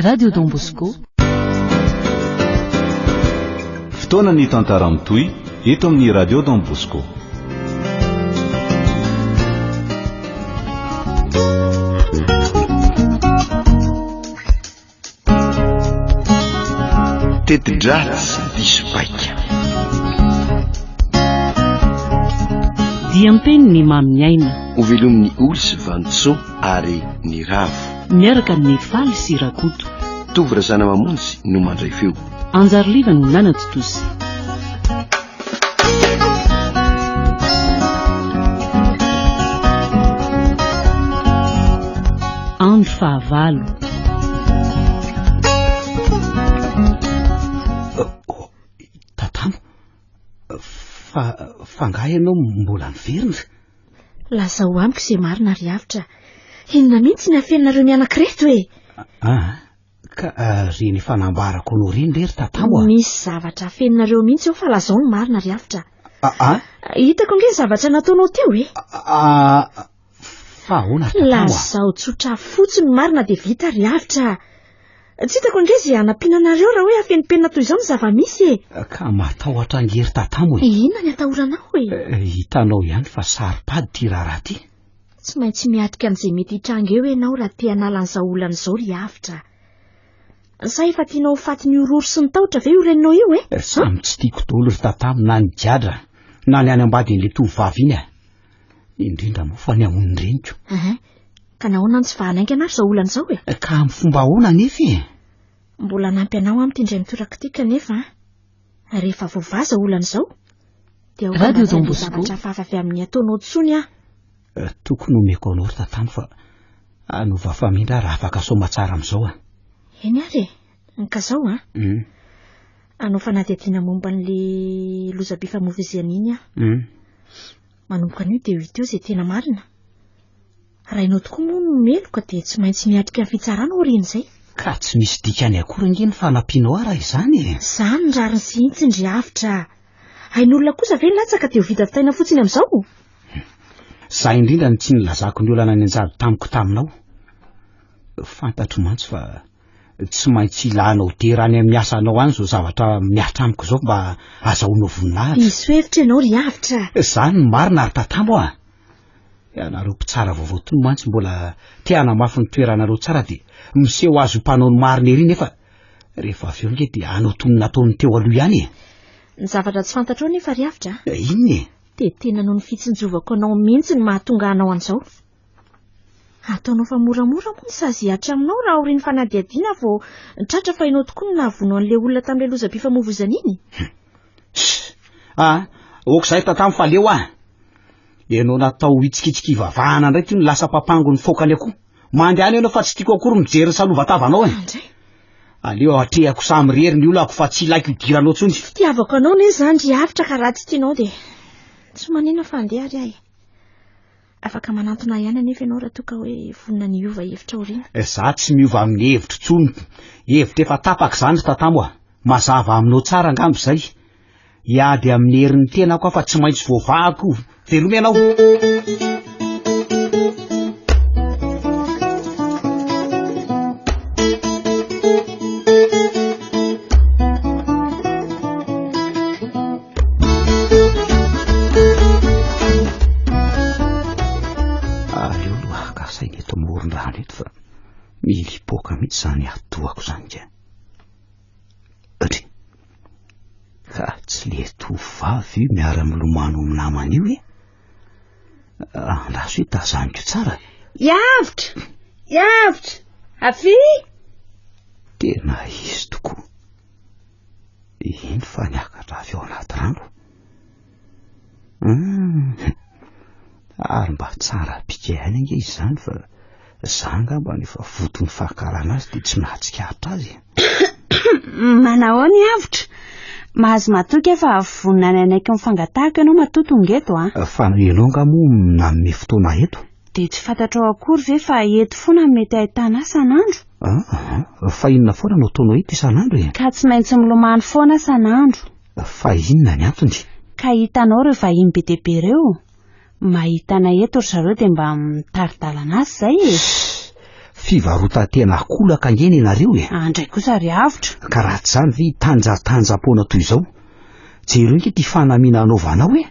Radio Don Bosco. Fotoana ny tantara mitohy eto amin'ny Radio Don Bosco. Teti-dratsy diso paika. Diampeny ny mamy aina. Ovelomin'ny olsy vantso ary ny ravo. Miaraka amin'ny faly sy rakoto. Tovra zana mamonjy no mandray feo. Anjariliva no nanatotosy. Andro fahavalo. Tatamo, fangahy ianao mbola miverina. Lasa ho amiko izay marina ry avitra. Inona mihitsy ny afeninareo mianankireto e? Ka reny fanambarako no reny rery tatamo a. Misy zavatra afeninareo mihitsy eo fa lazao ny marina ry avitra. Hitako nge zavatra nataonao teo e? Fa ahoana tatamo a? Lazao tsotra fotsiny marina dia vita ry avitra. Tsy hitako nge izay hanampianareo raha hoe afenipenina toy izao ny zava-misy e. Ka matahotra angery tatamo e. Inona ny atahoranao e? Hitanao ihany fa saripady ty raharaha ty. Tsy maintsy miatrika an'izay mety hitranga eo ianao raha te hanalan'izao olana izao ry avitra. Sa efa tianao faty ny ororo sy ny tahotra ve io reninao io e? Samy tsy tiako daholo ry tatamo na ny diadra na ny any ambadin'le tovovavy iny a. Indrindra moa fa ny amony reniko. Ka nahoana ny tsy vahanainga anary izao olana izao e? Ka amin'ny fomba ahoana nefa e? Mbola nampy anao amin'ny tindray mitoraka ity kanefa rehefa voavaza olana izao dia Radio Don Bosco. zavatra fahafa amin'ny ataonao tsony a. Tokony omeko anao ry tatamo fa anova famindra raha afaka soma tsara amin'izao a. Eny ary e, ka izao a? Anao fanadihadiana momba an'le loza-pifamoivoizana iny a. Manomboka an'io dia hita eo izay tena marina. Raha ianao tokoa moa no meloka dia tsy maintsy miatrika ny fitsarana aoriana izay. Ka tsy misy dikany akory ngeny fanampianao araha izany e. Izany ny rariny sy hintsy ry avitra. Hain'olona kosa ve latsaka dia ho vita fitaina fotsiny amin'izao? Za indrindra ny tsy nilazako ny olana ny anjary tamiko taminao. Fantatro mantsy fa tsy maintsy ilanao derany amin'ny asanao any zao zavatra miatra amiko zao mba azahoanao voninahitra. Diso hevitra ianao ry avitra. Zany ny marina ry tatamo a. Ianareo mpitsara vaovao toy mantsy mbola te hanamafy ny toeranareo tsara dia miseho azo mpanao ny marina ery nefa rehefa avy eo nge dia anao toy ny nataony teo aloha ihany e. Ny zavatra tsy fantatrao nefa ry avitra. Inona e? Dia tena noho ny fitsinjovako anao mihitsy ny mahatonga anao an'izao. Ataonao fa moramora moa ny sazy hatra aminao raha aorian'ny fanadihadiana vao tratra fa ianao tokoa no nahavono an'ilay olona tamin'ilay loza-pifamoivoizana iny. Okizay tatamo fa leo a. Ianao natao hitsikitsika ivavahana indray ty ny lasa papango ny fokany akoho. Mandeha ianao fa tsy tiako akory mijery ny salova-tavanao e. Aleo atrehako samy rery ny olako fa tsy ilaiko idiranao tsony. Fitiavako anao ne zany ry avitra ka raha tsy tianao dia tsy manina fa andeha ary ahy. Afaka manantona ihany anefa ianao raha toa ka hoe vonina ny iova hevitra aoriana. Za tsy miova amin'ny hevitra tsony. Hevitra efa tapaka izany tatamo a. Mazava aminao tsara angambo izay. Iady amin'ny herin'ny tenako fa tsy maintsy voavahako. Veloma ianao. Milipoka mihitsy zany atoako zany ke. Ka tsy le tovavy miara milomano amin'ny namany io e. Raha hoe tazaniko tsara. Iavitra! Iavitra! Afy! Tena izy tokoa. Iny fa niakatra avy ao anaty rano. Ary mba tsara pikehany ange izy zany fa zanga mba nefa votony fahakarana azy dia tsy nahatsikaritra azy. Manao ny avitra. Mahazo matoky efa vonina anaiky mifangatahaka ianao matoto ngeto a. Fa ianao nga moa nanome fotoana eto. Dia tsy fantatrao akory ve fa eto foana mety ahitana isan'andro. Fa inona foana no ataonao eto isan'andro e? Ka tsy maintsy milomano foana isan'andro. Fa inona ny antony? Ka hitanao ireo vahiny be dia be ireo. Mahitana eto ry zareo dia mba mitaridalana azy zay e. fivarota-tena akolaka angeny ianareo e. Andray kosa ry avitra. Ka raha tsy zany ve tanjatanjam-poana toy izao jereo inge ty fanamina anaovana hoe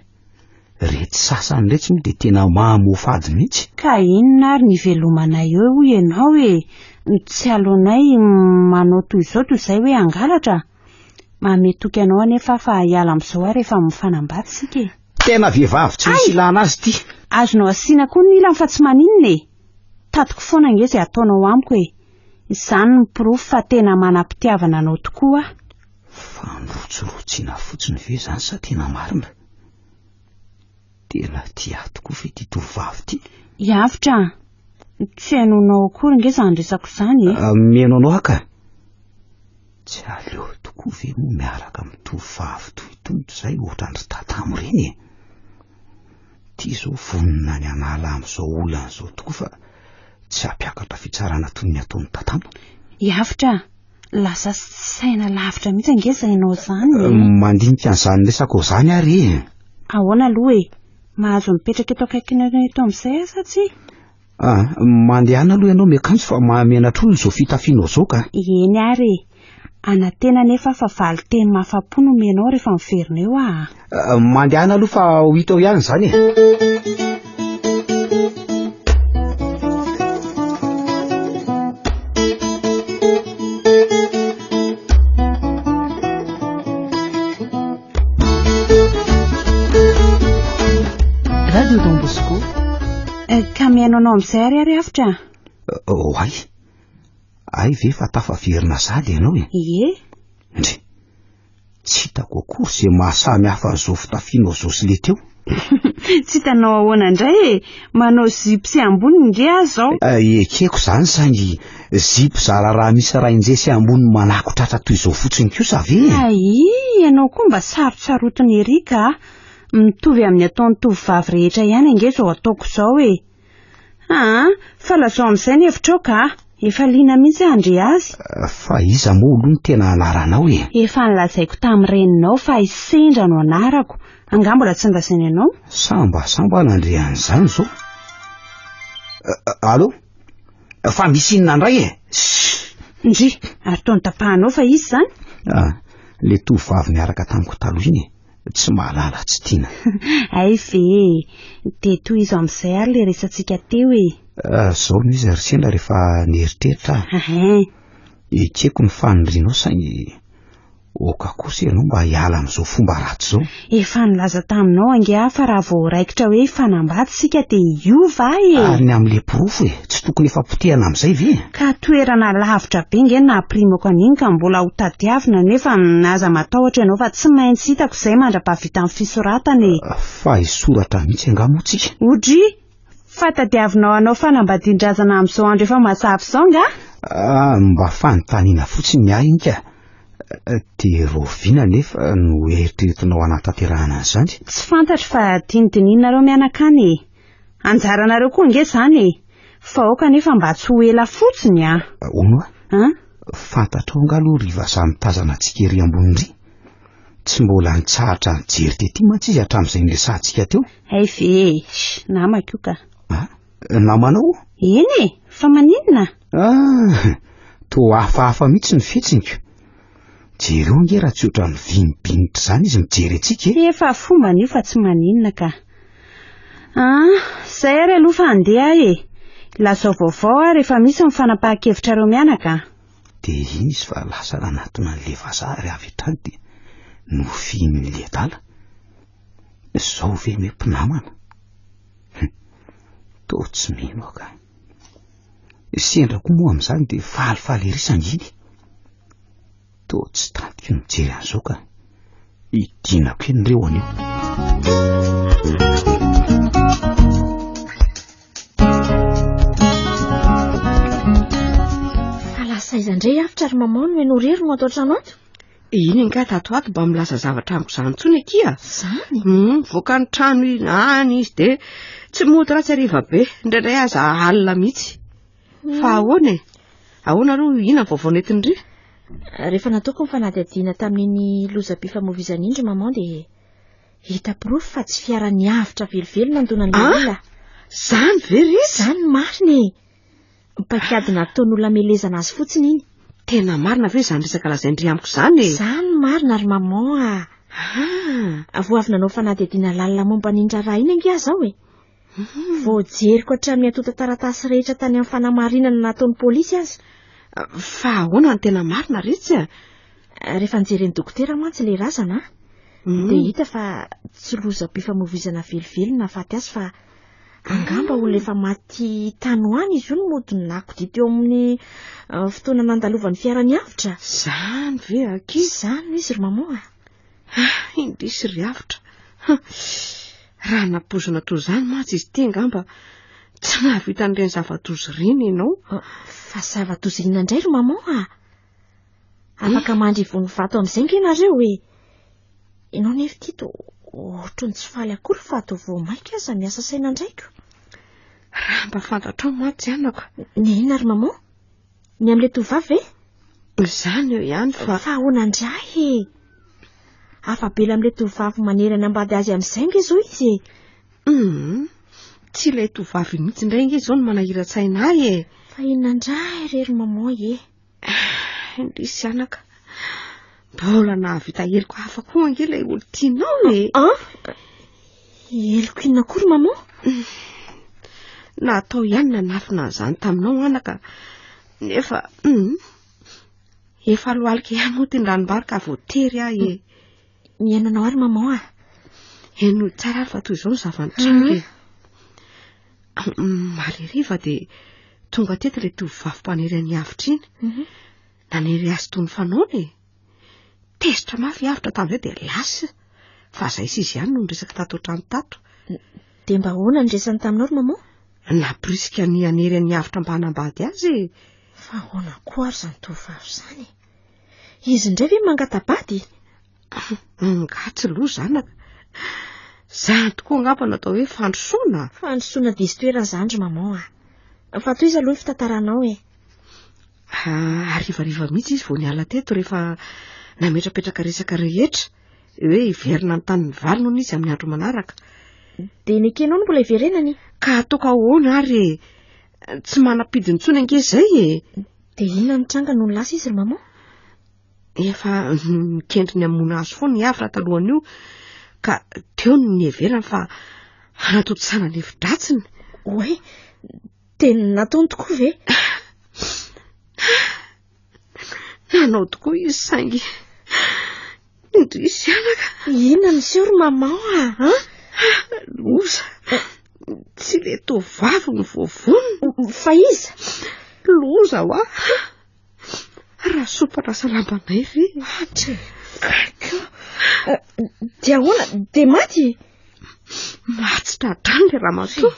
rety sasany retsy moa de tena mamofady mihitsy. Ka inona ary ny velomanay eo ianao e, tsy alonay manao toy izao toy izay hoe angalatra. Mametoky anao anefa fa hiala amin'izao ary rehefa mifanambaty sika. Tena vehivavy tsy misy ilana azy ty. Azonao asiana koa ny ilany fa tsy maninona e. Tatiko foana nge izay ataonao amiko e. Izany ny pirofo fa tena manam-pitiavana anao tokoa. Fanrotsorotsiana fotsiny ve zany sa tena marina? Tena tia tokoa ve ty tovavy ty? Iavitra, tsy hainonao akory nge zany resako izany e. Menonao aka? Tsy aleo tokoa ve moa miaraka amin'ny tovavy toitonto izay ohatrandry tatamo reny e. Ty izao vonina ny anala amin'izao olana izao tokoa fa tsy hampiakatra fitsarana toy ny ataon'ny tatamo. Iavitra, lasa saina lavitra mihitsy angezainao izany. Mandinika an'izany resako izany ary e. Ahoana aloha e, mahazo mipetraka eto akaikina eto amin'izay sa tsy? Mandehana aloha ianao miakanjo fa mahamenatra olona izao fitafianao izao ka. Eny ary e, anatena nefa fa valy teny mafapo no menao rehefa miverina eo a. Mandehana aloha fa ho hitao ihany izany e. Radio Don Bosco. Ka menonao amin'izay ary avitra? Ay ve fa tafaverina sady ianao e. Ie. Ndre tsy hitako akory izay mahasamy hafa an'izao fitafianao izao sy le teo. Tsy hitanao ahoana indray e, manao zipo sy amboniny nge aho zao. Ekeko izany sangy zipo zara raha misy raindre sy amboniny manakotratra toy izao fotsiny kosa ve? Ianao koa mba sarotsarotiny ery ka. Mitovy amin'ny ataon'ny tovovavy rehetra ihany ange zao ataoko izao e. Fa lazao amin'izay ny hevitrao ka. Efa liana mihitsy andre azy. Fa iza moa aloha ny tena anaranao e? Efa nolazaiko tamin'ny reninao fa isendra no anarako. Angamba mbola tsy ndasaina ianao? Samba nandre an'izany zao. Allo? Fa misy inona indray e? Ndry, ary taony tapahanao fa izy zany? Le tovavy niaraka tamiko taloha iny tsy mahalala tsy tiana. Ay ve, de toy izo amin'izay ary le resantsika teo e. Zao mizy ry sendra rehefa nieritreritra. Ekeko ny fanindrinao saingy oka kosa ianao mba hiala amin'izao fomba ratsy zao. Efa nilaza taminao ange fa raha vao raikitra hoe fanambaty sika de iova e. Ary ny amin'le pirofo e, tsy tokony efa potehana amin'izay ve? Ka toerana lavitra be nge naprimako an'iny ka mbola ho tadiavina nefa naza matahotra ianao fa tsy maintsy hitako izay mandra-pavita amin'ny fisoratana e. Fa hisoratra mihitsy angamotsika. Odry, fa tadiavinao anao fanambadian-drazana amin'izao andro efa mazava izao nga? Mba fanontaniana fotsiny ahy inka. De roviana nefa no eritreretinao anatanterahana an'izany. Tsy fantatra fa dinidinianareo mianakany e. Anjaranareo koa nge zany e. Fa oka nefa mba tsy ho ela fotsiny a. Ono fantatrao nga aloha riva samy mitazana antsika ery ambonindry. Tsy mbola nitsahatra nijery tety mantsy izy hatramin'izay niresantsika teo. Ay ve, namako ka. Namanao? Eny e, fa maninona? To hafahafa mihitsy ny fetsinko. Jereo nge raha tsy ohatran'ny vinibinitra izany izy mijery antsika e. Efa fomba n'io fa tsy maninona ka. Zay ary aloha fa andeha e. Lazao vaovao ary rehefa misy mifanapahan-kevitrareo mianaka. De iny izy fa lasa nanatona an'le vazary avy hatrany de nofin'le dala. Zao ve me mpinamana? To tsy mino ka. Sendra koa moa amin'izany de falifaly ery sanginy. To tsy tanty mijery an'izao ka. Idinako enireo anio. Alasa izandray avitra ary mamao no eno rery no atao trano ato. Iny nga tato ato mba milaza zavatra amiko izany tsony akia. Zany? Voaka ny trano any izy de tsy mody ratsy ariva be. Indraindray aza alina mihitsy. Fa ahoana aloha ina vaovao nentin'ry? Rehefa nataoko mifanadihadiana tamin'iny loza-pifamoivoizana indry mamao de hita pirofo fa tsy fiara niavitra velivelo nandona ny olona. Zany ve ry? Zany marina e. Paikady nataon'olona melezana azy fotsiny iny. Tena marina ve izany resaka lazaindry amiko izany e? Izany marina ary maman. Avo avy nanao fanadihadiana lalina momba n'iny raharaha iny ange aho zao e. Voajeriko hatramin'ny atota taratasy rehetra tany amin'ny fanamarinana nataon'ny polisy azy. Fa ahoana ny tena marina ritsy a? Rehefa nijeren'ny dokotera mantsy le razana, dia hita fa tsy loza mpifamoivoizana velively nahafaty azy fa angamba olona efa maty tany ho any izy io no mody nakodity teo amin'ny fotoana nandalovan'ny fiara-niavitra. Zany ve ankizy? Zany izy ry maman. Indrisy ry avitra. Raha napozona toy izany mantsy izy ty angamba tsy nahavita n'ireny zava-dozy reny ianao. Fa zava-dozy inona indray ry maman? Afaka mandry vony vato amin'izay nge nareo e. Ianao nefa tito ohatrany tsy faly akory fa atao vao maika aza miasa saina indraiko. Raha mba fantatrao mantsy anako. Ny inona ry maman? Ny amin'ilay tovavy e? Izany eo ihany fa ahoana indray e? Afabela amin'ilay tovavy manerana ambady azy amin'izay nge zao izy e. Tsy ilay tovavy mihitsy indray nge zao no manahira-tsaina ahy e. Fa inona indray rery maman e? Indrisy anaka. Mbola nahavita heliko hafa koa ange ilay olo tianao e. Heliko inona kory maman? Natao ihany nanafina an'izany taminao anaka. Nefa efa lohalika ihany moa tin-dranombarika voatery ahy e. Miainanao ary maman Eno tsara fa toy izao zava-nitranga e. Mareriva dia tonga teto ilay tovavy mpanery any avitra iny. Nanery azy toy ny fanaony e. Tezitra mafy avitra tamin'izay dia lasa. Fa izay sy izy ihany no niresaka tato otrany tato. Dia mba ahoana niresany taminao ry maman? Nabrisika ny anery any avitra mba hanambady azy. Fa ahoana koa ary izany tovavy izany? Izy indray ve mangatabady? Ngatsy loha zanaka. Zany tokoa angamba natao hoe fandrosoana. Fandrosoana diso toerana izany ry maman. Fa toy izy aloha ny fitantaranao e. Arivariva mihitsy izy vao niala teto rehefa nametrapetraka resaka rehetra. Hoe iverina ny tanin'ny vary noho izy amin'ny andro manaraka. Dia ny kenao no mbola iverenany? Ka ataoko ahoana ary tsy manapidiny intsony ange izay e. Dia inona ny tranga no lasa izy ry maman? Efa nikendry ny amona azy foana ny avra talohan'io ka teo ny everana fa anatotosana ny evi-dratsiny. Oe, tena nataony tokoa ve? Nanao tokoa izy saingy indrisy anaka. Inona miseho ry maman Loza. Tsy le tovavy ny voavoniny. Fa iza? Loza ho raha sopatra salambanay ve? Dia ahoana? Dia maty? Matsitra drany le raha matoa.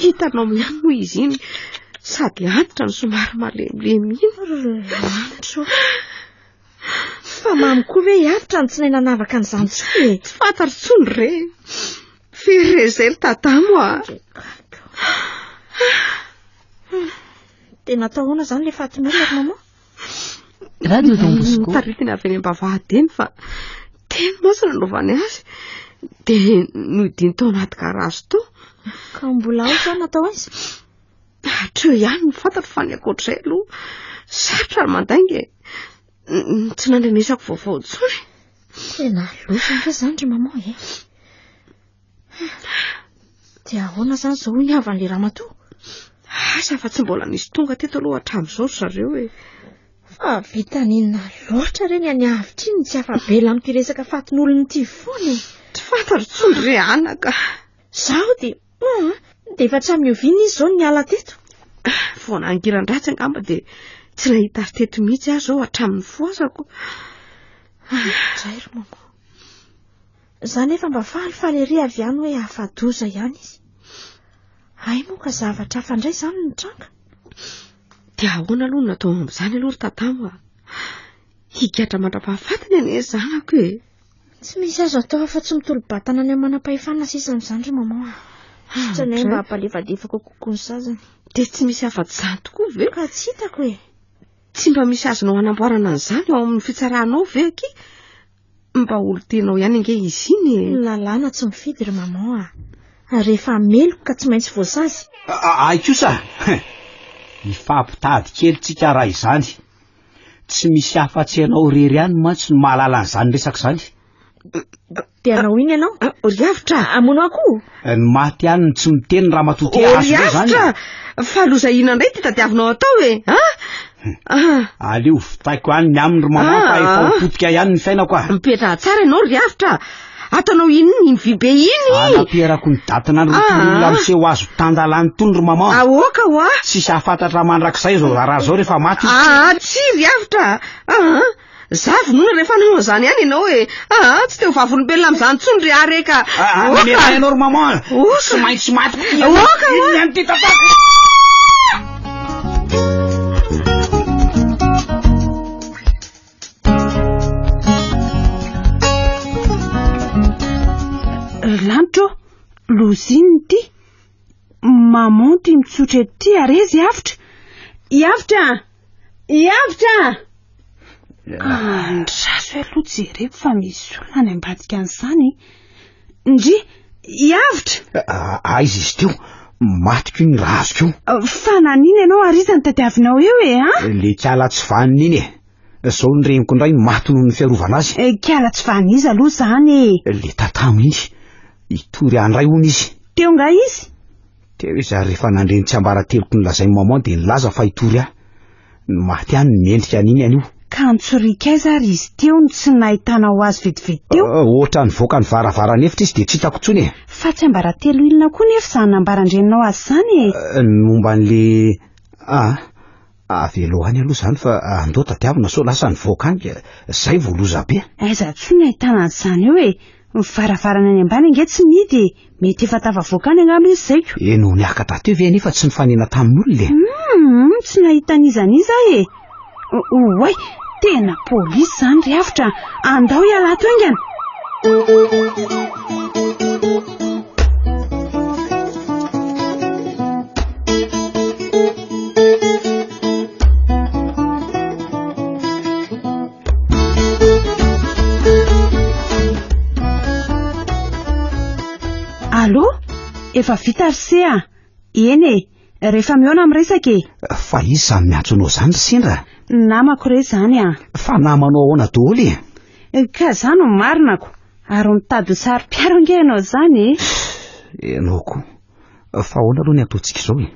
Hitanao ihany moa izy iny sady antitra ny somary malemilemy iny. Fa mamy koa ve hiavitra ny tsy nahy nanavaka an'izany tsoa e? Tsy fantary tsony re. Fery izay ny tadamo Dia natao ahoana izany ilay fatin'olona ry maman? Radio Don Bosco. Taritiny avy any ambavahadiny fa tena masina naovany azy. Dia nodiny tao anaty garazy to. Ka mbola ao izany natao azy? Hatreo ihany ny fantatro fa ny akoatr'izay aloha sarotra mandainga. Tsy nandrenesako vaovao intsony. Tena loza ve izany ry maman e? Dia ahoana izany izao ny havan'ilay ramatoa? Asa fa tsy mbola nisy tonga teto aloha hatramin'izao zareo e. Fa vitan'inona loatra reny any avitra iny tsy afabela amin'ity resaka fatin'olona ity foana. Tsy fantaro tsony re anaka. Zaho dia efa tsy amioviana izy izao niala teto. Vao nangiran-dratsy angamba dia tsy nahita azy teto mihitsy aho izao hatramin'ny foasako. Indray ry maman. Izany efa mba falifaly ery avy ihany hoe hafa-doza ihany izy. Ay moa ka zavatra hafa indray izany ny tranga. Dia ahoana aloha natao amin'izany aloha ry tatamo higatra mandra-pahafatana anie zanako e. Tsy misy azo atao afa tsy mitolo-batana any amin'ny manam-pahefana sisa amin'izany ry maman. Tsy nay mba hampalefadefaka kokoa ny sazany. Dia tsy misy afa-tsy izany tokoa ve? Ka tsy hitako e. Tsy mba misy azonao hanamboarana an'izany ao amin'ny fitsarahanao ve aky? Mba olo tenao ihany ange izy iny e. Lalàna tsy mifidy ry maman. Rehefa meloko ka tsy maintsy voasazy. Ay kosa. Ifampitady kely tsika raha izany. Tsy misy afa-tsy ianao rery ihany mantsy no mahalala an'izany resaka izany. Dia anao iny ianao? Riavitra! Amono akoho? Ny maty ihany no tsy miteny raha matoty azo zany. Riavitra! Fa loza ina indray ty tadiavinao atao e? Alio vitaiko ihany ny aminy ry maman fa efa hopotika ihany ny fiainako ah. Mipetra tsara ianao Riavitra. Ataonao iny vy be iny. Anaperako ny datina ny olona miseho azo tandalany tony ry maman. Aoka ho ah. Tsisy afantatra mandrakizay zao raha zao rehefa maty. Tsy Riavitra. Zavy nona rehefa nanao zany ihany ianao e. Tsy teo vavony belona amin'izany tsony ry areka. Mena ianao ry maman. Tsy maintsy maty. Aoka ho ah. Ty tafaka. Lanitro, loziny ty. Mamonty mitsotra ety arezy Avitra. Iavitra! Ndraso aloha jereko fa misy olona any ambadika an'izany. Ndry, Iavitra! Aiza izy teo, matiko iny razoko io. Fa naniny ianao arizany tadiavinao eo e, Le kiala tsy vaniny iny e. Zao ny reniko indray maty noho ny fiarovana azy. Kiala tsy vaniza aloha zany. Le tatamo iny, itory andray hono izy. Teo nga izy? Teo izy rehefa nandreny tsy ambara teloko ny lazay maman dia nilaza fa itory ah. Ny maty any ny mendrika an'iny anio. Ka nitsorika aiza ary izy teo ny tsy nahitana ho azy vetivety teo? Ohatra nivoaka ny varavarana efitra izy dia tsy hitako intsony e. Fa tsy ambara telo ilona koa nefa izany nambarandreninao azy zany e. Momba n'le avelo any aloha zany fa andao tadiavina so lasa nivoaka any zay voaloza be. Aiza tsy nahitana an'izany eo e. Varavarana any ambany ange tsy mihidy e. Mety efa tafavoaka any angamba izy zaiko. Noho niakatra teo ve nefa tsy nifanena tamin'olona e. Tsy nahita nizaniza e. Oay, tena polisy zany Riavitra. Andao iala ato aingana. Allo? Efa vita ry se a? Eny e, rehefa miona miresaka e. Fa izy samy miantso anao zany sendra. Namako re zany a. Fa namanao ahoana daholo e. Ka zany no marinako. Ary mitady sary-piaro ange ianao zany e. Ianao koa. Fa ahoana aloha ny ataontsika izao e.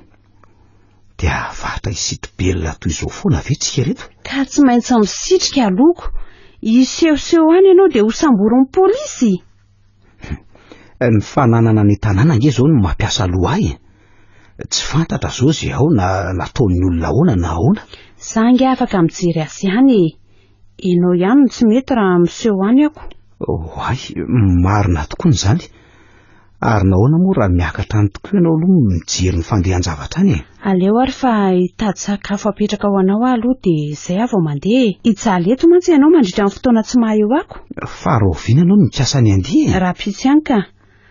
Dia vatra isito belona toy izao foana ve tsika reto? Ka tsy maintsy misitrika aloko. Isehoseho any ianao dia ho samborin'ny polisy. Ny fananana ny tanàna nge zao no mampiasa loha ay. Tsy fantatra zao zay ao na nataon'ny olona ahoana na ahoana. Zange afaka mijery azy ihany e. Ianao ihany no tsy mety raha miseho any ako. Ay, marina tokoa n'izany. Ary nahoana moa raha miakatra any tokoa ianao aloha mijery ny fandehan-javatra any e. Aleo ary fa hitady sakafo apetraka ho anao aloha dia izay avao mandeha. Hijaly eto mantsy ianao mandritra amin'ny fotoana tsy maha-eo ako. Fa rahovina ianao no mikasa ny andiha. Raha pitsy ihany ka.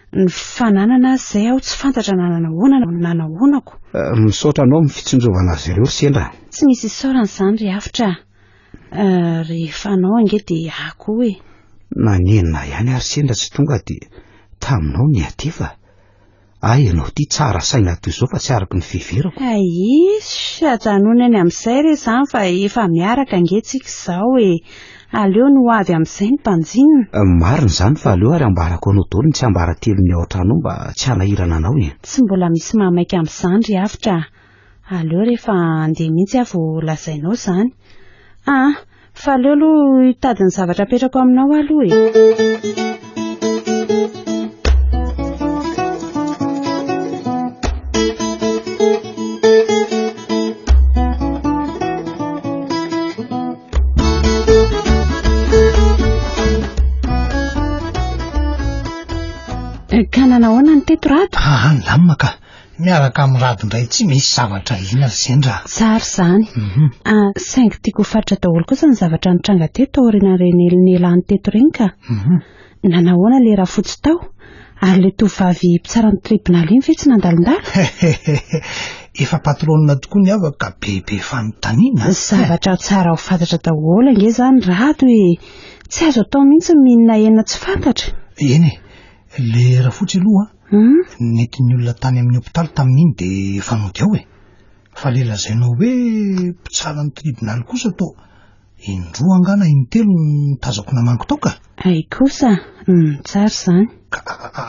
Ny fananana izay aho tsy fantatra nananahoana na nahoanako. Misaotra anao amin'ny fitsonjovana azy ireo sendra. Tsy misy isaorana izany Riavitra. Rehefa anao ange dia ako e. Nanenina ihany ary sendra tsy tonga dia taminao ny atefa. Ianao ty tsara saina toy izao fa tsy araka ny fiheverako. Sy ajanona any amin'izay re izany fa efa miaraka ange tsika izao e. Aleo no avy amin'izay ny mpanjinina. Marina izany fa aleo ary ambarako anao daholo tsy ambara telo ny ao an-trano mba tsy hanahirana anao e. Tsy mbola misy mamaika amin'izany Riavitra. Aleo rehefa andeha mihitsy avo lazainao izany. Fa aleo aloha hitady ny zavatra apetrako aminao aloha e. Ka nanahoana ny Teti-drato? Lamina ka. Miaraka amin'ny rado indray tsy misy zavatra ina sendra. Tsara zany. Saingy tiako fatra daholo kosa ny zavatra nitranga teto aoriana reneliny teto reny ka. Nanahoana le raha fotsy tao? Ary le tovavy mpitsara ny tribunal iny ve tsy nandalondala? Efa patronina tokoa ny avaka bebe fanontaniana. Zavatra tsara ho fantatra daholo ange zany rado e. Tsy azo atao mihitsy mihinana hena tsy fantatra. Eny e. Le raha fotsy aloha nety ny olona tany amin'ny hopitaly tamin'iny dia fanody ao e. fa le lazainao hoe mpitsara ny tribunal kosa to indroa angana intelo nitazako namaniko tao ka ay kosa tsara zany ka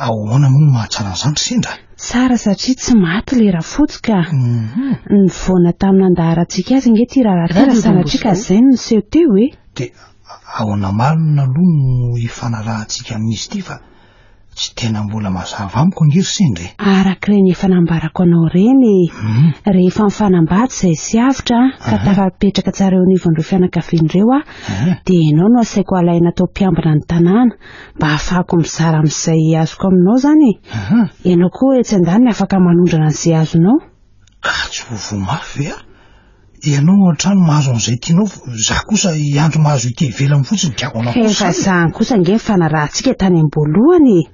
ahoana moa mahatsara an'izany sendra tsara satria tsy maty le rafotsy ka ny voana tamin'ny andaharantsika azy nge ty rahatera sanatrika zay no niseho teo hoe de ahoana marina aloha no ifanarahantsika amin'izy ty fa tsy tena mbola mazava amiko angery sendra arak'ireny efa nambarako anao reny rehefa mifanambady izay sy avitra ka tafapetraka tsara eo anivon'ireo fianakavian'ireo dia ianao no asaiko alaina atao mpiambina ny tanàna mba ahafahako mizara amin'izay azoko aminao zany ianao koa etsy an-daniny afaka manondrana an'izay azonao ka tsy vovomafy ianao an-trano mahazo an'izay tianao za kosa iandro mahazo ity ivelany fotsiny tiako anao efa zany kosa nge mifanarahantsika tany am-boalohany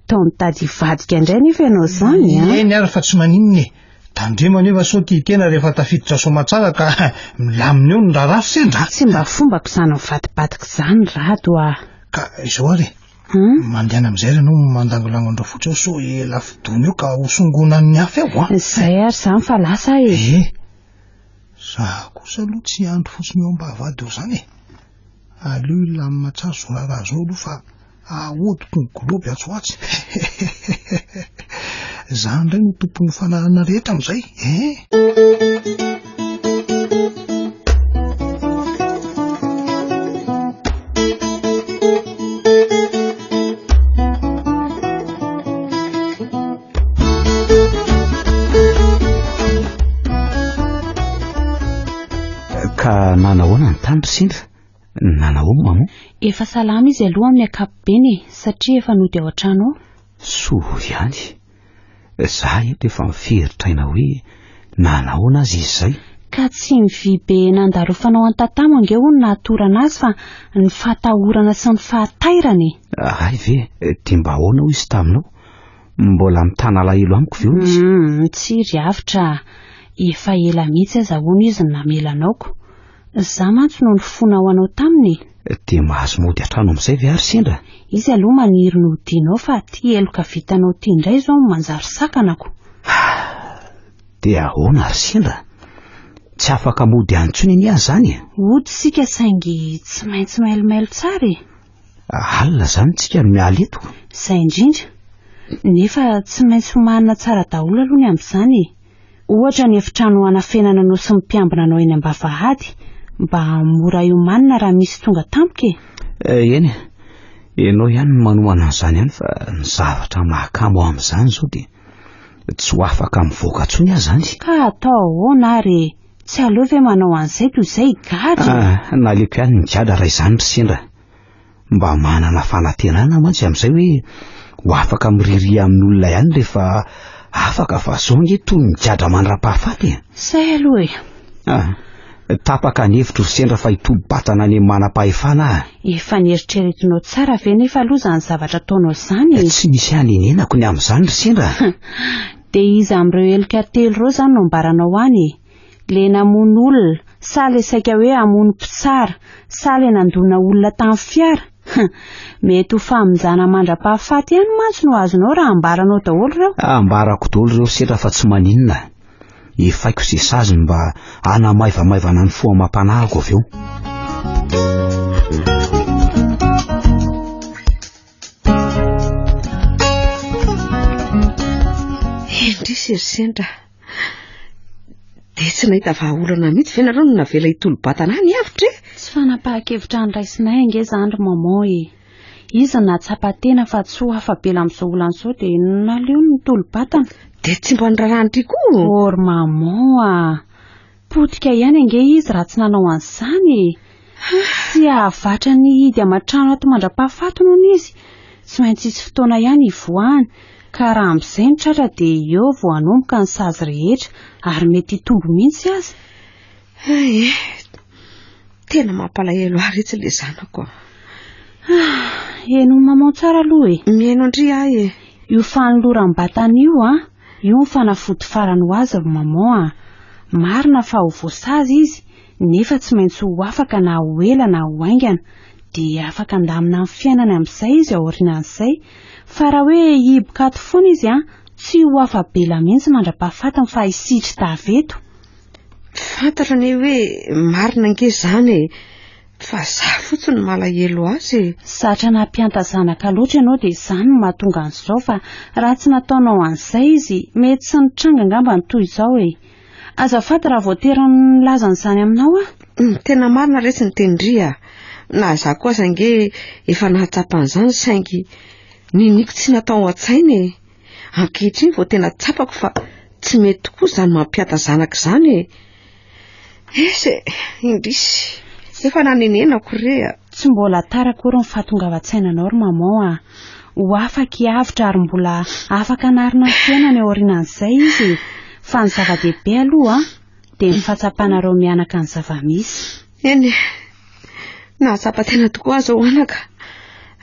tao mitady ivadika indray nefa ianao zany eny ary fa tsy maninona tandremana efa sao ty tena rehefa tafiditra somatsara ka milamina eo ny raharaha sendra tsy mba fombako zany mivadibadika zany rato ka izao ary mandehana amin'izay ianao mandangolano andro fotsy eo so elafidony eo ka hosongona ny hafa eo zay ary zany fa lasa za kosa aloha tsy andro fotsiny eo ambavady eo zany aleo ilamina tsara zoraraha zao aloha fa ahodiko ny groupe atsoatsy za ndray no tompon'ny fanarana rehetra amin'izay ka nanahoana ny tandry sindra nanahoana mamo efa salama izy aloha amin'ny akapobeny satria efa nody ao an-trano soa ihany za eto efa miferitra aina hoe nanahoana azy izy zay ka tsy mivibe nandarofanao an-tatamo ange ho ny nahatorana azy fa ny fahatahorana sy ny fahatairany ay ve dia mba ahoana ho izy taminao mbola mitana lahelo amiko veo izy mitsiry avitra efa ela mihitsy azahoana izy ny namelaнаoko za mantsy no nifona ho anao taminy dia mahazo mody an-trano amin'izay ve ary sendra izy aloha maniry no dianao fa ty eloka vitanao ty indray zao manjary sakanako dia ahoana ary sendra tsy afaka mody antsony ny azy zany ody sika saingy tsy maintsy mailomailo tsara alina zany tsika no mialy eto zay indrindra nefa tsy maintsy manana tsara daholo aloha ny amin'izany ohatra ny efitrano hanafenana anao sy mpiambina anao eny ambavahady mba mora iomanina raha misy tonga tampoke eny ianao ihany no manomana an'izany ihany fa ny zavatra mahakamo amin'izany zao dia tsy ho afaka mivoaka ntsony azy zany ka atao ahoana ary tsy aleo ve manao an'izay toy izay gady naleko ihany ny giada raha izany ry sendra mba manana fanantenana mantsy amin'izay hoe ho afaka miriry amin'ny olona ihany rehefa afaka fa zao nge toy ny giadra mandra-pahafaty say aloha tapaka ny hevitro ry sendra fa hitolo-batana any manam-pahefana efa nieritreretinao tsara ve nefa aloha zany zavatra ataonao zany tsy misy any enenako ny amin'izany ry sendra dia izy amin'ireo elika telo reo zany no mbaranao any le namono olona sa le saika hoe amono mpitsara sa le nandona olona tamin'ny fiara mety ho famonjana mandra-pahafaty ihany mantsy no azonao raha ambaranao daholo reo ambarako daholo reo sendra fa tsy maninona efaiko izay saziny mba hanamaivamaivana ny foamam-panahiko avy eo indrisy ery sendra dia tsy nahita vahaolana mihitsy ve nareo no navela hitolo-batana any avitra tsy fanapahakevitra ny raisinay ange zany ry maman izy natsapa-tena fa tsy ho afabela amin'izao olana izao dia naleo ny tolo-batana dia tsy mba nirarahanytry koa or maman potika ihany ange izy raha tsy nanao an'izany tsy ahavatra ny hidy aman-trano ato mandra-pahafaty noho izy tsy maintsy isy fotoana ihany ivoahany ka raha amin'izay ny tratra dia eo vao hanomboka ny sazy rehetra ary mety hitombo mihitsy azy tena mampalahelo ary etsy le zanako eno maman tsara aloha mihaino andry ahy io fanoloram-batana io io ny fanafody farany ho azy ry maman marina fa ho voasazy izy nefa tsy maintsy ho afaka na ho ela na ho aingana dia afaka andamina amin'ny fiainany amin'izay izy aorianan'izay fa raha hoe hiboka ato foana izy tsy ho afabela mihitsy mandra-pahafatiny fa hisitry daveto fantatra ny hoe marina nge zany fa za fotsiny malahelo azy. Satra nampianta zanaka loatra ianao dia izany no mahatonga an'izao fa raha tsy nataonao an'izay izy mety sy nitranga angamba ny toy izao e. Azafady raha voatery nilaza n'izany aminao a? Tena marina rehetra ny tendria. Na za kosa nge efa nahatsapan'izany saingy niniko tsy natao an-tsainy. Ankehitriny vao tena tsapako fa tsy mety tokoa izany mampiata zanaka izany. Ese, indrisy. Efa nanenenako rea. Tsy mbola tara akory ny fahatongavan-tsainanao ry mamao a. Ho afaka hiavitra ary mbola afaka hanarina ny fiainany ao aorianan'izay izy. Fa ny zava-dehibe aloha dia ny fahatsapanareo mianaka ny zava-misy. Eny, nahatsapa tena tokoa azo ho anaka.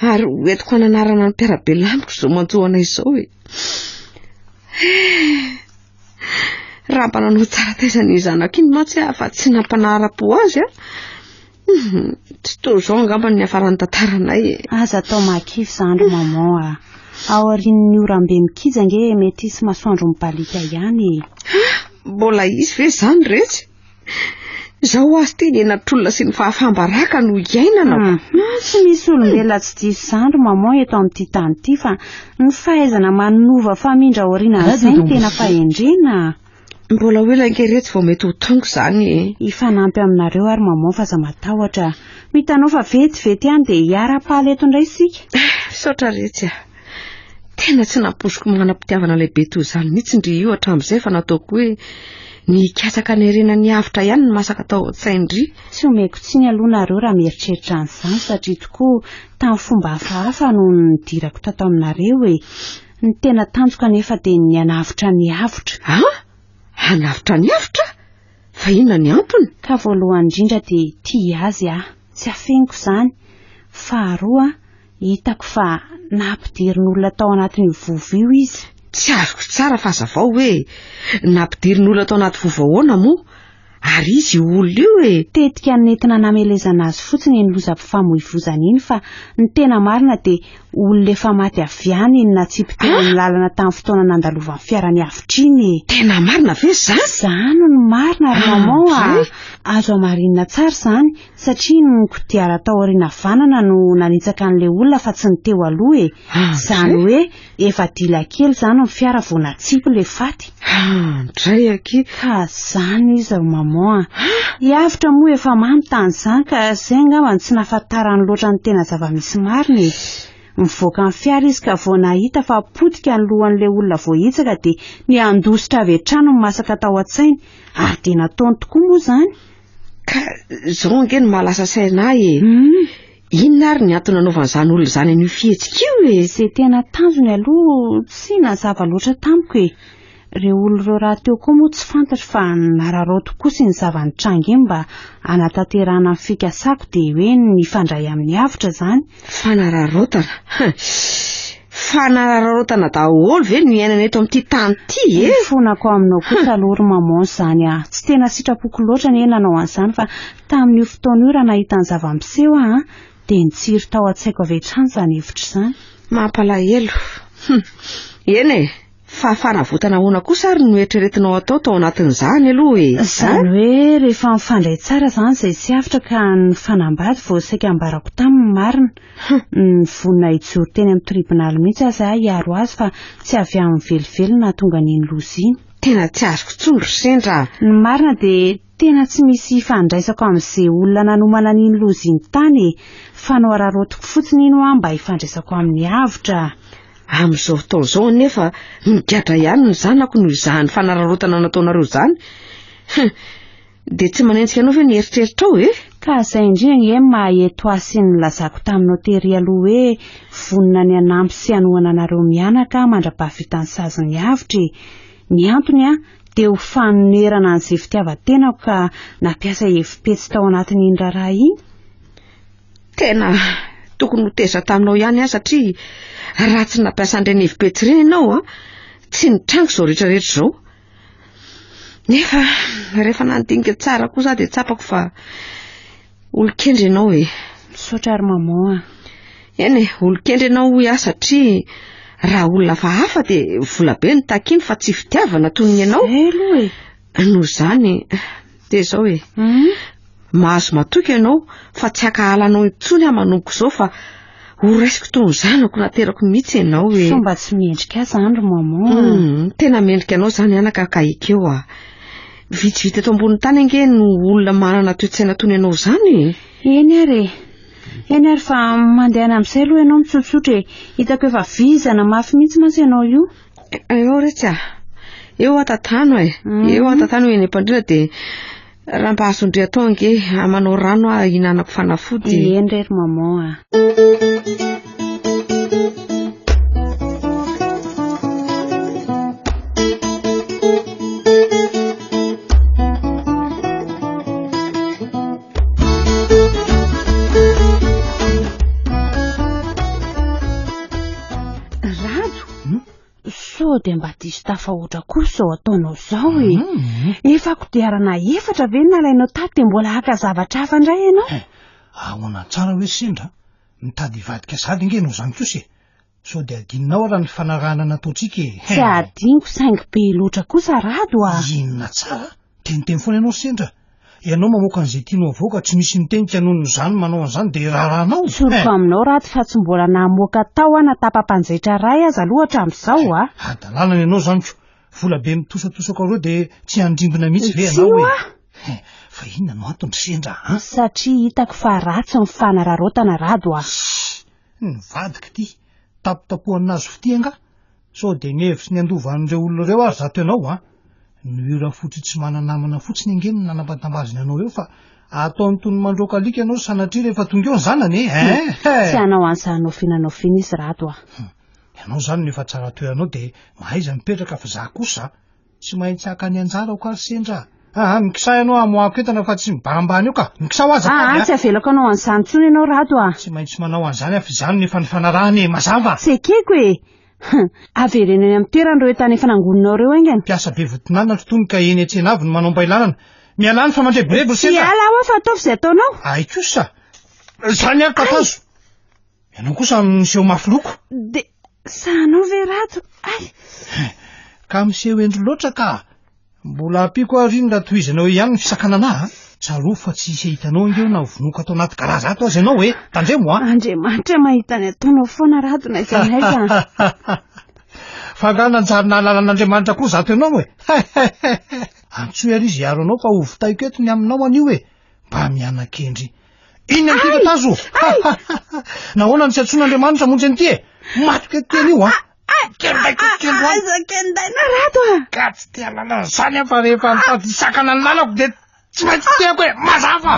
Ary hoentiko hananarana ny mpiarabelamiko izao manjoana izao e. Raha mba nanao tsara taizany zanaka iny mantsy fa tsy nampanara-po azy a. Tsy toa izao angamba ny afarany tantaranay e. Aza atao makivy izany ry mamao a. Ao aorian'ny orambe mikiza nge mety hisy masoandro mibalika ihany. Mbola isy ve izany rehetra? Zaho azy teny enatr'olona sy ny fahafambaraka no iainana. Tsy misy olombelona tsy diso izany ry mamao eto amin'ity tany ity fa ny fahaizana manova famindra aorianan'izay no tena fahendrena. Mbola hoe langeretsy vao mety ho tonga izany e. Ifanampy aminareo ary mamao fa za matahotra. Mitanao fa vetivety ihany dia hiara-pahala eto indray isika. Saotra rehetra. Tena tsy namposiko manam-pitiavana lehibe toy izany mihitsy ndry io hatramin'izay fa nataoko hoe ny katsaka ny arena ny avitra ihany ny masaka tao an-tsaindry. Tsy omeko tsiny aloha nareo raha mieritreritra an'izany satria tokoa tamin'ny fomba hafahafa no nidirako tato aminareo e. Ny tena tanjoka nefa dia ny hanavitra ny avitra. Hanavitra ny avitra? Fa inona ny antony? Ka voalohany indrindra dia tia azy tsy afeniko izany. Faharoa hitako fa nampidirin'olona tao anatin'ny vovio izy. Tsy azoko tsara fa Vaovao hoe nampidirin'olona tao anaty vovahoana moa. Ary izy olona io e. Tetika nentina namelezana azy fotsiny ny lozam-pifamoivoizana iny fa ny tena marina dia olona efa maty avy any ny natsipiteny ny lalana tamin'ny fotoana nandalovan'ny fiarany avitra iny. Tena marina ve izany? Izany no marina ry mamao a. Azo amarinina tsara izany satria ny kodiara tao aoriana vanana no nanitsaka an'ilay olona fa tsy ny teo aloha e. Izany hoe efa dila kely izany ny fiara vao natsipo ilay faty. Ndray aky. Ka izany izy ry mamao a. Hiavitra moa efa mamy tany izany ka izay angamba tsy nahafantarany loatra ny tena zava-misy marina e. Mivoaka ny fiara izy ka vao nahita fa potika ny lohan'ilay olona vao hitsaka dia ny andositra avy hatrany ny masaka tao an-tsainy ary dia nataony tokoa moa izany. Ka izao ange ny mahalasa saina e. Inona ary ny antony anaovan'izany olona izany an'io fihetsika io e. Izay tena tanjony aloha tsy nazava loatra tamiko e. Ireo olona raha teo koa moa tsy fantatra fa nararoto kosa ny zavanitranga iny mba anatanterana ny fikasako dia hoe nifandray amin'ny avitra izany. Fanararotana. Fanararotana daholo ve no iainana eto amin'ity tany ity e? Fonako aminao kosa aloha ry mamao izany a. Tsy tena sitrapoko loatra ny nanao an'izany fa tamin'io fotoana io raha nahita ny zava-miseho dia nitsiry tao an-tsaiko avy hatrany izany hevitra izany. Mampalahelo. Eny e. Fa fanavotana ahoana kosa ary no eritreretinao atao tao anatin'izany aloha e. Izany hoe rehefa mifandray tsara izany izay tsy afitra ka ny fanambady vao saika ambarako taminy marina. Ny vonina hijoro teny amin'ny tribonaly mihitsy aza hiaro azy fa tsy avy amin'ny velively tonga ny loza iny. Tena tsy azoko tsondro sendra. Ny marina dia tena tsy misy fandraisako amin'izay olona nanomana ny loza iny tany fa no ararotiko fotsiny ino mba hifandraisako amin'ny avitra. Amin'izao fotoana izao nefa migadra ihany ny zanako noho izany fanararotana nataonareo izany. Dia tsy manenjika anao ve ny eritreritra ao e? Ka izay indrindra maheto azy sy ny lazako tamin'ny hotely aloha hoe vonina ny anampy sy hanohana anareo mianaka mandra-pahavitany sazy ny avitra. Ny antony dia ho fanonerana an'izay fitiavan-tenako ka nampiasa hefim-petsy tao anatin'iny raharaha iny. Tena tokony ho teza taminao ihany satria raha tsy nampiasa an'ireny hefim-petsy ireny ianao tsy nitrango izao rehetrarehetra izao. Nefa rehefa nandinika tsara kosa dia tsapako fa olon-kendry ianao e. Misaotra ary mamao Eny e, olon-kendry ianao satria raha olona hafa dia vola be ny takiny fa tsy fitiavana toy ny ianao. Elo e. Noho izany de zao e mahazo matoky ianao fa tsy akahalanao intsony amanompo zao fa horaisiko tony zanako naterako mihitsy ianao e fomba tsy mendrika azy andro mamo tena mendrika anao zany anaka akaikeo vitsivita eto ambony tany ange no olona manana toe-tsaina tony ianao zany eny ary fa mandehana amin'izay aloha ianao mitsotsotra hitako efa vizana mafy mihitsy mantsy ianao io eo retsy eo atatano eo atatano eny Pandrina de raha mba hasondre atao ange amanao rano hinanako fanafody eny rery mamo de mba diso tafahoatra kosa zao ataonao zao efa kodiarana efatra ve nalainao tady de mbola haka zavatra hafa indray ianao ahoana tsara hoe sendra mitady ivadika sady nge no zany kosa so de adinonao raha ny fanarahana nataotsika tsy adiniko saingy be loatra kosa rado inona tsara teniteny foana ianao sendra ianao mamoaka an'izay tianao avoaka tsy misy mitenika noho zany manao an'izany de raharahanao soroko aminao rady fa tsy mbola namoaka tao natapa-panjaitra ray aza lohatra amin'izao adalalana ianao zany ko vola be mitosatosaka reo de tsy handrimbona mihitsy ve ianao fa inona no antony sendra satria hitako fa ratsy mifanararotana rado nivadika ty tapotapohan'azy fitianga so de nihevitsy ny andovan'ireo olona reo ary zato ianao no ira fotsy tsy mananamana fotsiny angeny nanambatambazina anao eo fa ataony tony mandroaka alika ianao sanatria rehefa tonga eo ny zanany tsy anao an'izanao finanao fina izy rado ianao zany nefa tsara toeranao de mahaiza mipetraka fa za kosa tsy maintsy haka ny anjara ao kary sendra mikisa ianao amoako entana fa tsy mibambany eo ka mikisa ho aza tsy avelako anao an'izany tsony ianao rado tsy maintsy manao an'izany afy zany nefa ny fanarahany mazava tsy ekeko averena eny amin'ny toerany reo tany efa nangoninao reo engany mpiasa be votonana totony ka eny an-tsena avy no manao mbailanana mialany fa mandrebirebo sendra ala ao fa ataovy izay ataonao kosa zany ary tatazo ianao kosa miseho mafy loko de sanao ve rato ka miseho endro loatra ka mbola ampiko arindra tohizanao ihany ny fisakanana tsaro fa tsy isy hitanao ingeo na vonoka atao anaty garaza ato azy ianao hoe tandremo andriamanitra mahita ny ataonao foana rato na izanaiza fa nga nanjary nahalanan'andriamanitra koa zato ianao antsoy ary izy iaro anao fa hovitaiko eto ny aminao an'io mba mianakendry iny antika tazo nahoana ny tsy antson'andriamanitra monjy an'ity matoka etoteny io kendaina rato ka tsy tia lalana zany fa rehefa mitady isakana ny lalako de tsy maintsy tiako mazava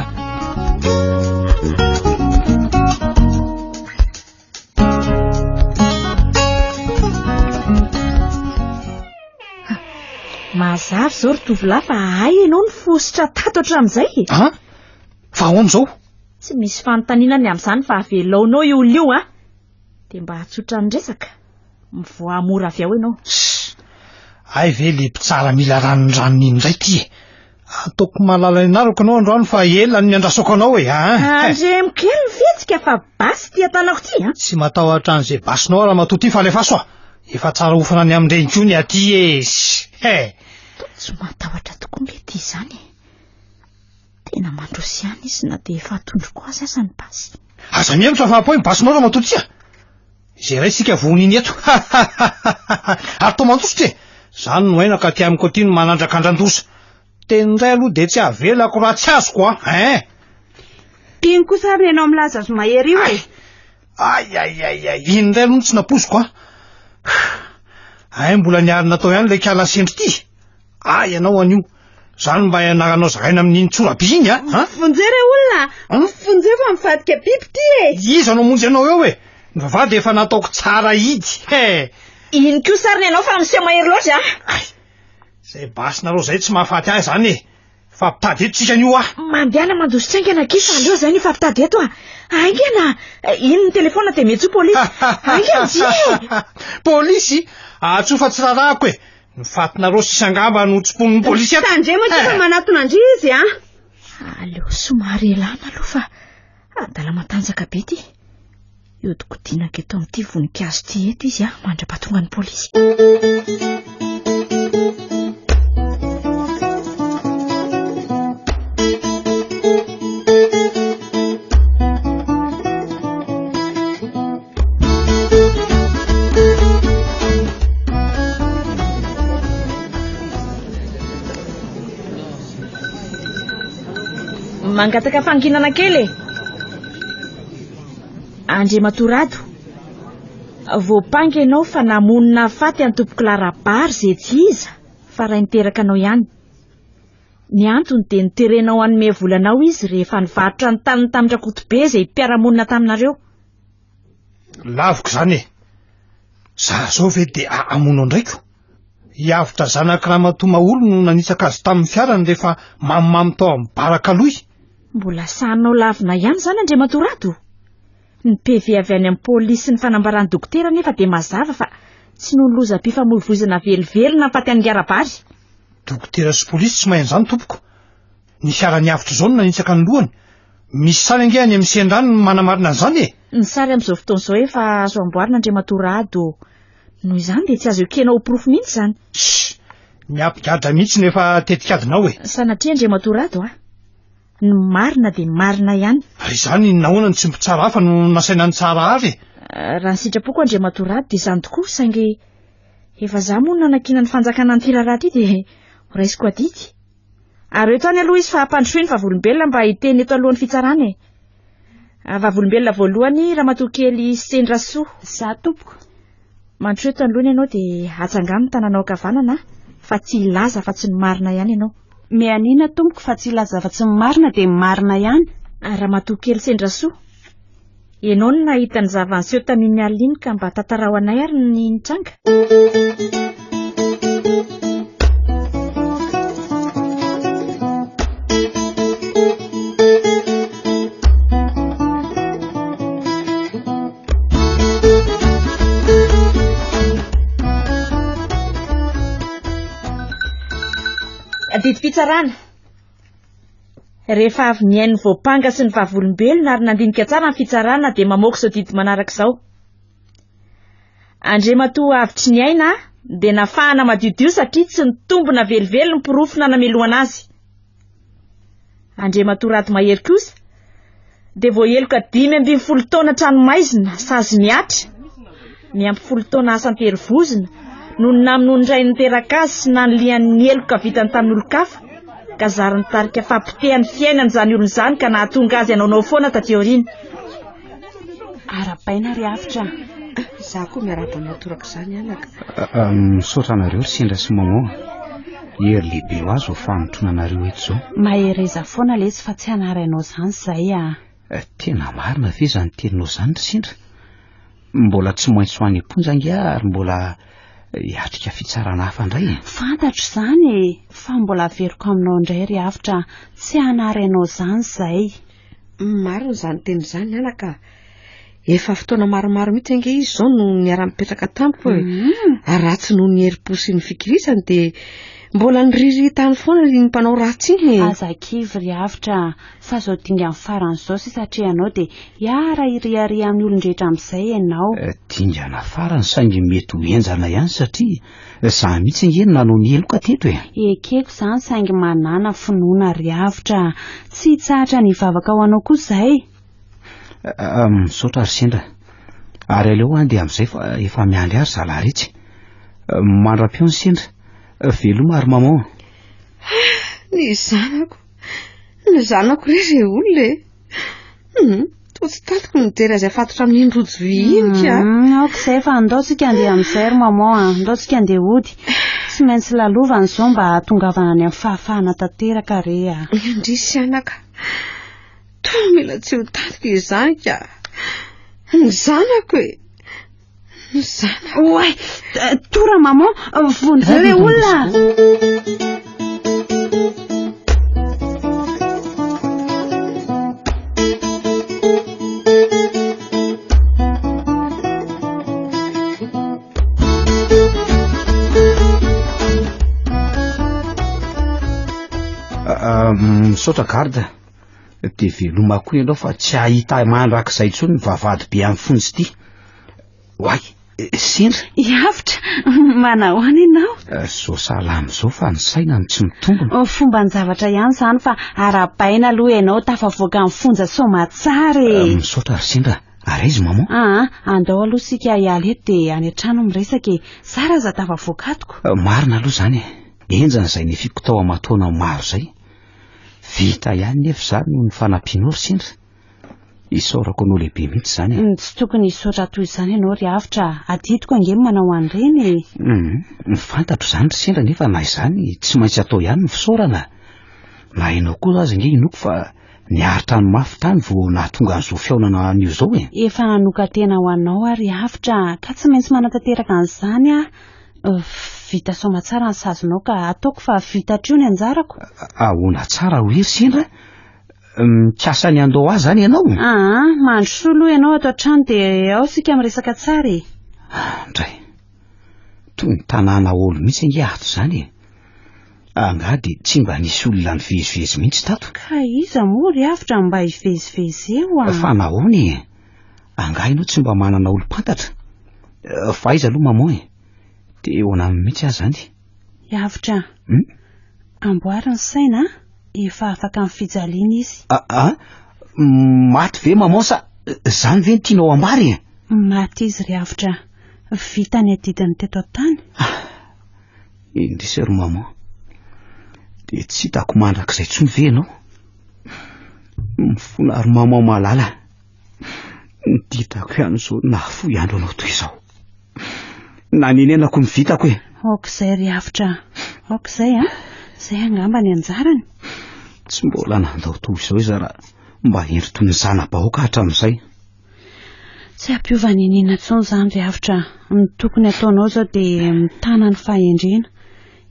mazava zao ry tovolahy fa ay ianao ny fositra tato hatramin'izay fa ahoana zao tsy misy fanontanianany amin'izany fa avelaonao io olona io de mba hatsotra ny resaka mivoamora avy ao ianao ay ve le mpitsara mila ranonranony indray ty ataoko malala inarako anao androany fa elany ny andrasako anao andremokely mifetsika fa basy ty atanako ty tsy matahotra an'izay basinao raha matoa ty fa alefaso efa tsara ofana ny amin'ireny ko ny aty tsy matahotra tokoa le ty zany tena mandrosy ihany izy na de efa atondroko azy asa ny basy aza mihemitra fa apo ny basinao raha matoa ty izay ray sika voniny eto ary to mandositra zany no haina ka ty amiko aty no manandrakandrandosa tenyndray aloha de tsy avelako raha tsy azoko iny kosa ary ianao milaza azo mahery io inondray aloha tsy napoziko mbola niary natao ihany le kiala sendry ty ianao an'io zany mba ianaranao zaraina amin'iny tsorabe iny fonjere olona fonjere fa mivadika biby ty izy anao monjy anao eo mivavady efa nataoko tsara idy iny ko sariny ianao fa miseho mahery loatra zay basinareo zay tsy mahafaty ahy zany fa mpitady eto tsika an'io mandeana mandositra aingana kisa andreo zay ny fa mpitady eto aingana iny ny telefona de metso polisy aingana ty polisy atsofa tsy rarahako mifatinareo sisangamba no tsipon'ny polisy tandremo fa manatona andry izy aleo somary elana aloha fa adala matanjaka be ty iodikodinaka eto amin'ity voninkazo ty eto izy mandra-patonga ny polisy mangataka fanginana kely Andriamatorado voapangy ianao fa namonina faty any tompoko larabary zay tsy iza fa raha niteraka anao ihany. Ny antony dia niterenao anome volanao izy rehefa nivarotra ny tany Tamberina be izay mpiara-monina taminareo. Laviko zany e. Za zao ve dia amono ndraiko. Hiavitra zanaka ramatoa olo no nanitsaka azy tamin'ny fiarany rehefa mamimamy tao amin'ny baraka lohi. Mbola sahanao lavina ihany zany Andriamatorado. Ny PV avy any amin'ny pôlisy ny fanambarany dokotera nefa dia mazava fa tsy noloza mpifamoivoizana velively nafaty any garabary. Dokotera sy pôlisy tsy mahay an'izany tompoko. Ny fiara niavitra zao no nanitsaka ny lohany. Misy sary ange any amin'ny sendrany manamarina an'izany e. Ny sary amin'izao fotoana izao efa azo amboarina Andriamatorado. Noho izany dia tsy azo ekena ho porofo mihitsy zany. Miapigadra mihitsy nefa tetikadinao e. Sanatria Andriamatorado ny marina dia marina ihany. Ary izany nahoana ny tsy mbitsara hafa no nasaina ny tsara ary. Raha ny sitrapoko Andriamatorado dia izany tokoa saingy efa za moa nanakina ny fanjakana ny tirarahatra ity dia raisiko adidy. Ary eto any aloha izy fa hampandrosoiny vavolombelona mba hiteny eto alohan'ny fitsarana e. Vavolombelona voalohany Ramatokely Sendrasoa. Za tompoko. Mandro eto anoloana ianao dia atsangano ny tananao kavanana fa tsy ilaza fa tsy ny marina ihany ianao. Mianina tompoko fa tsy ilaza fa tsy ny marina dia marina ihany. Ramatokely Sendrasoa. Ianao no nahita ny zava-niseho tamin'ny alina iny ka mba tantarao anay ary ny nitranga. Didy fitsarana. Rehefa avy niainy voapanga sy ny vavolombelona ary nandinika tsara ny fitsarana dia mamoaka izao didy manaraka izao. Andriamatoa avitry ny aina dia nafahana madiodio satria tsy nitombona velively ny porofo nanameloana azy. Andriamatorado mahery kosa dia voaheloka 5 taona tranomaizina sazy miatra. Ny ampy 10 taona asan-terivozina no namono iray niteraka azy sy nanolian'ny heloka vitany tamin'ny olo-kafa ka zary nitarika fampitehany fiainany izany olona izany ka nahatonga azy anaonao foana taty aoriana. Ara-paina ry afitra. Za koa miarahaba matoraka izany anaka. Misaotra anareo ry sendra sy mamoa. Hery lehibe ho azy ho fanotrona anareo eto izao. Mahereza foana lesy fa tsy hanaranao izany izay Tena marina ve izany teninao izany ry sendra. Mbola tsy maintsy ho any amponja ange ary mbola hiatrika fitsarana hafa indray. Fantatro izany fa mbola averiko aminao indray ry afitra tsy hanaranao izany izay. Marina izany teny izany anaka. Efa fotoana maromaro mihitsy ange izy izao no niara-mipetraka tamiko e. Ratsy noho ny herim-po sy ny fikirisany dia mbola niriritany foana ny mpanao ratsy iny e. Azakivy ry afitra fa zao dinga amin'ny farany izao sy satria ianao dia hiara iriari amin'ny olon-drehetra amin'izay ianao. Dingana farany saingy mety ho enjana ihany satria za mihitsy ange nanao ny heloka teto e. Ekeko izany saingy manana finoana ry afitra tsy tsatra ny vavaka ho anao koa izay. Misaotra ry sendra. Ary aleo dia amin'izay fa efa miandry ary zalaritsy. Mandra-peo ny sendra. Veloma ary maman. Ny zanako re olona e. Tsy tatiko nijery azy afatotra amin'ny indrojo vy iny ka. Okizay fa andaotsika andeha amin'izay ry maman, andaotsika andeha hody. Tsy maintsy lalovana izao mba hatongavana any amin'ny fahafahana tanteraka re. Indrisy anaka. Toa mila tsy ho tatiko izany ka. Ny zanako e. Ny zanako. Oay, tora maman, vonjeo re olona. Misaotra garda. Dia veloma koa ianao fa tsy ahita mandrakizay intsony ny vavahady be amin'ny fonjy ity. Oay, sendra. Hiavitra, manahoana ianao? Zao salama izao fa ny saina no tsy mitombona. Fomba ny zavatra ihany izany fa ara-paina aloha ianao tafavoaka amin'ny fonja soamatsara e. Misaotra ry sendra. Ary izy maman. Andao aloha sika hiala eto dia any an-trano miresaka e. Sara za tafavoakatoko. Marina aloha izany e. Enjana izay nifiko tao amatoana maro izay. Vita ihany nefa zany no ny fanampianao ry sendra. Isaorako anao lehibe mihitsy zany. Tsy tokony hisaotra toy izany ianao ry havitra, adidiko angeny manao an'ireny. Fantatro zany ry sendra nefa na izany tsy maintsy atao ihany ny fisaorana. Na hainao koa aza nge inoko fa niaritra ny mafy tany vao nahatonga an'izao fiaonana an'io zao e. Efa nanoka tena ho anao ary havitra, ka tsy maintsy manatanteraka an'izany a. Vita soma tsara ny sazonao ka ataoko fa vita hatrio ny anjarako. Ahoana tsara ho ry sendra? Mikasa ny andao azy zany ianao? Mandro soa aloha ianao ato an-trano dia ao sika miresaka tsara e. Ndray, toy ny tanàna olo mihitsy nge ato zany e. Angady tsy mba nisy olona nivezivezy mihitsy tato. Ka iza moa ry havitra mba hivezivezy eo a? Fa nahoana e? Anga ianao tsy mba manana olo-pantatra. Fa iza aloha maman e? Dia eo anaminy mihitsy azy zany. Havitra, amboary ny saina, efa afaka mifijaliana izy. Maty ve maman sa zany ve ny tianao ambary e? Maty izy ry havitra, vita ny adidiny teto an-tany. Indrisy ry maman, dia tsy hitako mandrakizay tsony ve ianao? Mifona ry maman malala, niditako ihany zao nahafoy andro anao toy izao. Nanenenako ny vitako e. Aok'izay ry havitra, aok'izay a? Zay angamba ny anjarany. Tsy mbola nandao toy izao izy raha mba endry toy ny zana-bahoaka hatramin'izay. Tsy ampiova ny inona intsony zany ry havitra. Ny tokony ataonao zao dia mitana ny fahendrena.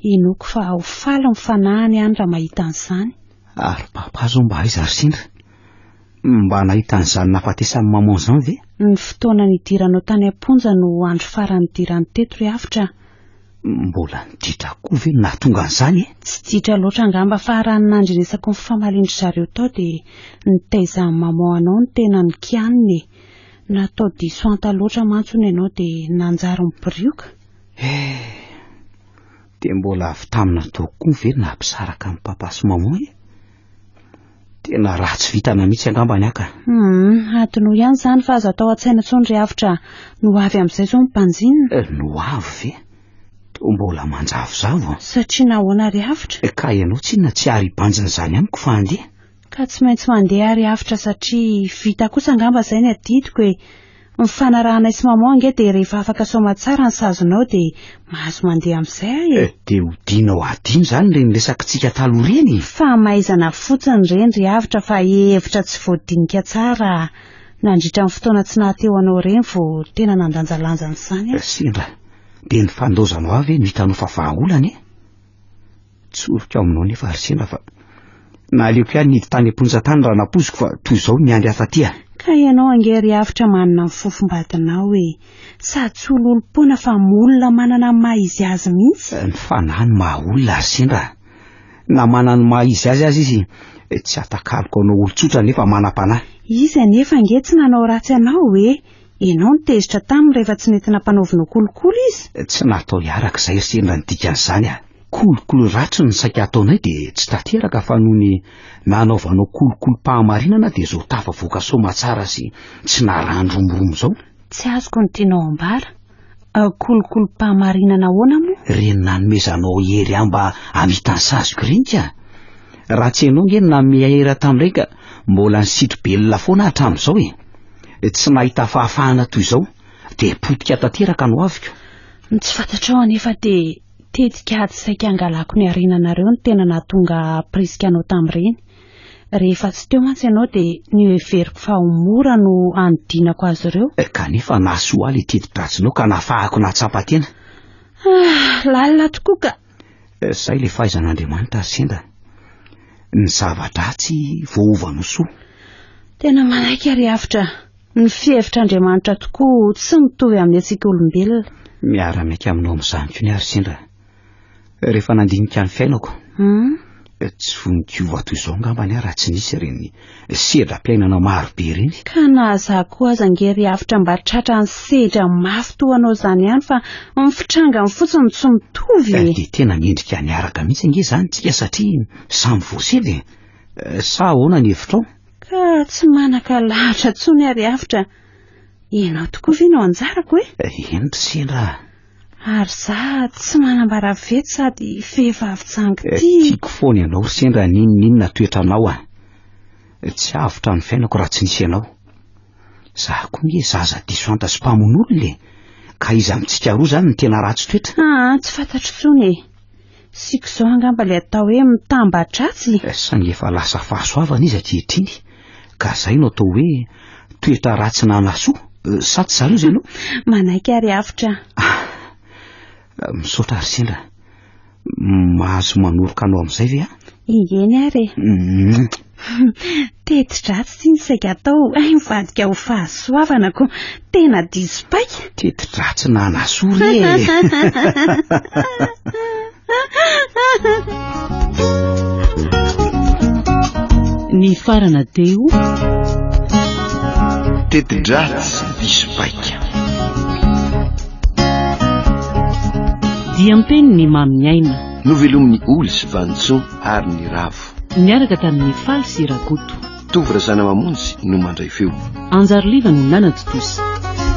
Inoko fa ho faly ny fanahany ihany raha mahita an'izany. Ary papazo mba aiza ry sendra? Mba nahita an'izany nafatesan'ny maman izany ve? Ny fotoana nidiranao tany am-ponja no andro farany nidirany teto ry havitra. Mbola niditra koa ve nahatonga an'izany e? Tsy ditra loatra angamba fa raha nandrenesako ny famalindry zareo tao dia nitaizan'ny maman anao ny tena ny kianiny. Natao diso anta loatra mantsony ianao dia nanjary miborioka. Dia mbola avy tamina tokoa ve nampisaraka amin'ny papa sy maman e? Tena ratsy vitana mihitsy angambany aka. Atinoa ihany zany fa azo atao an-tsaina intsony ry havitra. No avy amin'izay zao mpanjinina. No avy ve? To mbola manjavozavo. Satria nahoana ry havitra? Ka ianao tsinona tsy ary banjina izany amiko fa andeha? Ka tsy maintsy mandeha ry havitra satria vita kosa angamba izay ny adidiko e. Mifanarahanay sy maman nge dia rehefa afaka soma tsara ny sazonao dia mahazo mandeha amin'izay e. Dia hodinao adino zany reny resakitsika taloha reny. Fa maizana fotsiny reny ry havitra fa hevitra tsy voadinika tsara. Nandritra ny fotoana tsy nahateo anao reny vao tena nandanjalanja n'izany. Sendra, dia ny fandozanao avy no hitanao fa vahaolana e? Tsoroka aminao nefa ry sendra fa naleoko ihany nidy tany am-ponjatany raha napoziko fa toy izao miandry afatia. Ka ianao ange ry havitra manana ny fofombadinao e. Sady tsy ololom-pona fa molona manana ny maha-izy azy mihitsy. Ny fanahy ny maha-olona ry sendra. Na manana ny maha-izy azy izy tsy atakaloko anao olon-tsotra nefa manam-panahy. Izy anefa nge tsy nanao ratsy anao e. Ianao nitezitra taminy rehefa tsy nety nampanaovina kolokolo izy. Tsy natao hiarak'izay ry sendra ny dikan'izany a. Kolokolo ratso ny saika ataonay dia tsy tanteraka fa noho ny nanaovanao kolokolo-pahamarinana dia zao tafavoaka soma tsara sy tsy narandromoromo zao. Tsy azoko ny tianao ambara. Kolokolo-pahamarinana ahoana moa? Reny nanomezanao hery mba hamita ny sazoko reny ka. Raha tsy ianao nge nanome hera tamin'ireny ka mbola nisitro belona foana hatramin'izao e. Tsy nahita fahafahana toy izao dia potika tanteraka no aviko. Tsy fantatrao anefa dia tetika ady saika angalako ny arenanareo ny tena nahatonga prisika anao tamin'ireny. Rehefa tsy teo mantsy ianao dia niheveriko fa ho mora no anodinako azy ireo. Kanefa nahasoa ilay teti-dratsinao ka nafahako nahatsapa tena. Lalina tokoa ka. Izay ilay fahaizan'Andriamanitra ry sendra. Ny zava-dratsy voaovanao soa. Tena manaiky ry havitra. Ny fihevitr'Andriamanitra tokoa tsy mitovy amin'ny antsika olombelona. Miara-miaika aminao amin'izany koa ny ary sendra. Rehefa nandinika ny fiainako. Tsy voninkiova toy izao angamba ny raha tsy nisy reny sedra-piainana maro be reny. Ka nahaza koa aza nge ry havitra mba tratra ny sedra mafy toa anao izany ihany fa mifitranga ny fotsiny tsy mitovy. Dia tena miendrika niaraka mihitsy nge izany tsika satria samy voasedy. Sa ahoana ny hevitrao? Ka tsy manaka lahatra tsony ry havitra. Ianao tokoa ve no anjarako e? Endry sendra. Ary za tsy manambara vety sady vehivavy-tsangy tiako foana ianao ry sendra ninona toetranao a. Tsy avotra ny fiainako raha tsy nisy ianao. Za koa nge zaza diso anta sy mpamon'olona ka iza mitsika roa zany ny tena ratsy toetra. Tsy fantatro tsony siko zao angamba le atao hoe mitambadratsy. Saingy efa lasa fahasoavana izy ankehitriny ka zay no atao hoe toetra ratsy nanasoa sa tsy zany izy ianao. Manaiky ary avitra. Misaotra ry sendra, mahazo manoroka anao amin'izay ve a? Ingeny ary teti-dratsy sy ny saika atao mivadika ho fahasoavana ko tena diso paika. Teti-dratsy nanasoa re. Ny farana teo teti-dratsy diso paika. diampeny ny mamy aina novelomin'ny olo sy vantso ary ny ravo miaraka tamin'ny faly sy rakoto tovy razana mamonjy no mandray feo anjaroliva no nanatotosa.